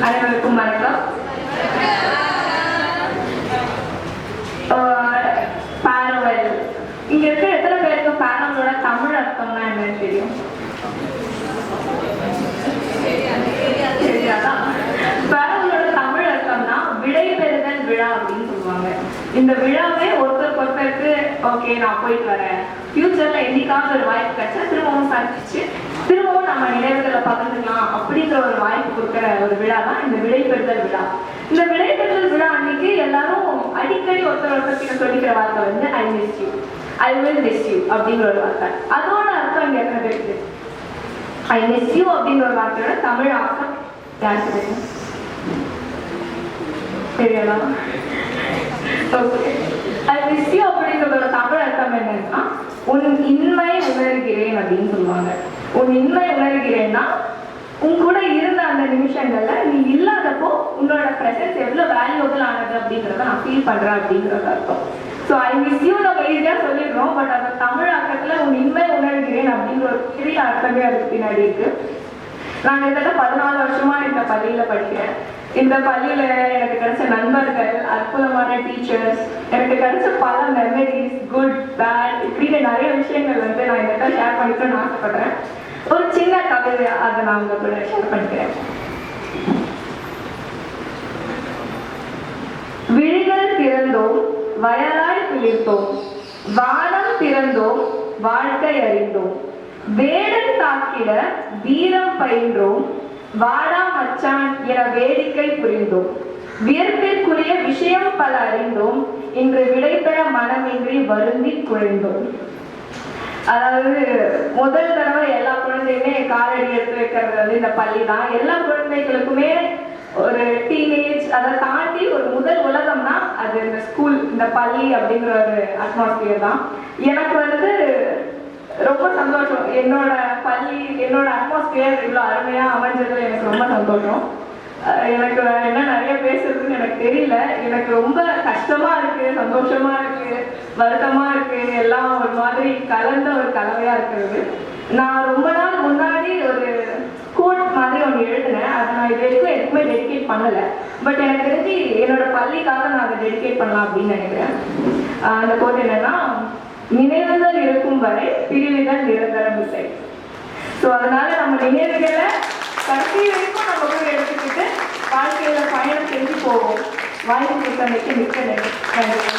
அனைவருக்கும் வணக்கம். பாரவல் இங்க இருக்கிற எத்தனை பேருக்கு பாரவலோட தமிழ் அர்த்தம்னா என்னன்னு தெரியும்? பாரவலோட தமிழ் அர்த்தம்னா விடை பெறுதல் விழா அப்படின்னு சொல்லுவாங்க. இந்த விழாவே ஒருத்தருக்கு ஓகே நான் போயிட்டு வரேன், ஃபியூச்சர்ல என்னைக்காவது ஒரு வாய்ப்பு கிடைச்சா திரும்பவும் சந்திச்சு திரும்பவும் நம்ம நினைவுகளை பகிர்ந்துக்கலாம் அப்படிங்கிற ஒரு வாய்ப்பு கொடுக்குற ஒரு விழா தான் இந்த விடைபெறுதல் விழா. இந்த விடைபெறுதல் விழா அன்னைக்கு எல்லாரும் அடிக்கடி ஒருத்தர் சொல்லிக்கிற வார்த்தை வந்து I miss you, I will miss you அப்படிங்கிற ஒரு வார்த்தை. அதோட அர்த்தம் இங்க எத்தனை பேருக்கு? ஐ மிஸ் யூ அப்படிங்கிற ஒரு வார்த்தையோட தமிழ் அர்த்தம் யாருக்கு தெரியும்? தெரியல. ஐ மிஸ் யூ அப்படிங்கிறதோட தமிழ் அர்த்தம் என்னன்னா உன் இன்மை உணர்கிறேன் அப்படின்னு சொல்லுவாங்க. உன் இன்மை உணர்கிறேன்னா உன் கூட இருந்த அந்த நிமிஷங்கள்ல நீ இல்லாதப்போ உன்னோட ப்ரெசன்ஸ் எவ்வளவு வேல்யூபிள் ஆனது அப்படிங்கிறத நான் ஃபீல் பண்றேன் அப்படிங்கிறது அர்த்தம். ஸோ ஐ மிஸ் யூ நம்ம ஈஸியா சொல்லிடுறோம், பட் அந்த தமிழ் அர்த்தத்துல உன் இன்மை உணர்கிறேன் அப்படிங்கிற ஒரு பெரிய அர்த்தமே அதுக்கு பின்னாடி இருக்கு. நான் கிட்டத்தட்ட 14 வருஷமா இந்த பள்ளியில படிக்கிறேன். இந்த பள்ளியில எனக்கு கிடைச்ச நண்பர்கள், அற்புதமான டீச்சர்ஸ், எனக்கு கிடைச்ச பல மெமரிஸ், குட் பேட் இப்படின்னு நிறைய விஷயங்கள் வந்து நான் இந்த ஷேர் பண்ணிக்கணும்னு ஆசைப்படுறேன். ஒரு சின்ன கவிதை அதை நான் உங்க கூட ஷேர் பண்ணிக்கிறேன். விழிகள் திறந்தோம் வயலாய் துளிர்த்தோம், வானம் திறந்தோம் வாழ்க்கை அறிந்தோம், வேடன் தாக்கிட வீரம் பயின்றோம், வாடா மச்சான் என வேடிக்கை புரிந்தோம், வியர்ப்பிற்குரிய விஷயம் பல அறிந்தோம், இன்று விடைபெற மனமின்றி வருந்தி குழைந்தோம். அதாவது முதல் தடவை எல்லா குழந்தையுமே காலடி எடுத்து வைக்கிறது வந்து இந்த பள்ளி தான். எல்லா குழந்தைகளுக்குமே ஒரு டீனேஜ் அதை தாண்டி ஒரு முதல் உலகம்னா அது இந்த ஸ்கூல், இந்த பள்ளி அப்படிங்கிற ஒரு அட்மாஸ்பியர் தான். எனக்கு வந்து ரொம்ப சந்தோஷம். என்னோட பள்ளி, என்னோட அட்மாஸ்பியர் இவ்வளோ அருமையா அமைஞ்சதுல எனக்கு ரொம்ப சந்தோஷம். எனக்கு என்ன நிறைய பேசுறதுன்னு எனக்கு தெரியல. எனக்கு ரொம்ப கஷ்டமா இருக்கு, சந்தோஷமா இருக்கு, வருத்தமா இருக்கு, எல்லாம் ஒரு மாதிரி கலந்த ஒரு கலவையா இருக்கிறது. நான் ரொம்ப நாள் முன்னாடி ஒரு கோட் மாதிரி ஒன்று எழுதினேன். அதை நான் இது வரைக்கும் எதுக்குமே டெடிகேட் பண்ணலை. பட் எனக்கு தெரிஞ்சு என்னோட பள்ளிக்காக நான் அதை டெடிகேட் பண்ணலாம் அப்படின்னு நினைக்கிறேன். அந்த கோட் என்னன்னா, நினைவுகள் இருக்கும் வரை பிரிவுகள் நிரந்தரம் இல்லை. ஸோ அதனால நம்ம நினைவுகளை கடைசி வரைக்கும் நம்ம கூட எடுத்துக்கிட்டு வாழ்க்கையில பயணம் செஞ்சு போவோம். வாய்ப்பு கொடுத்தமைக்கு மிக்க நன்றி.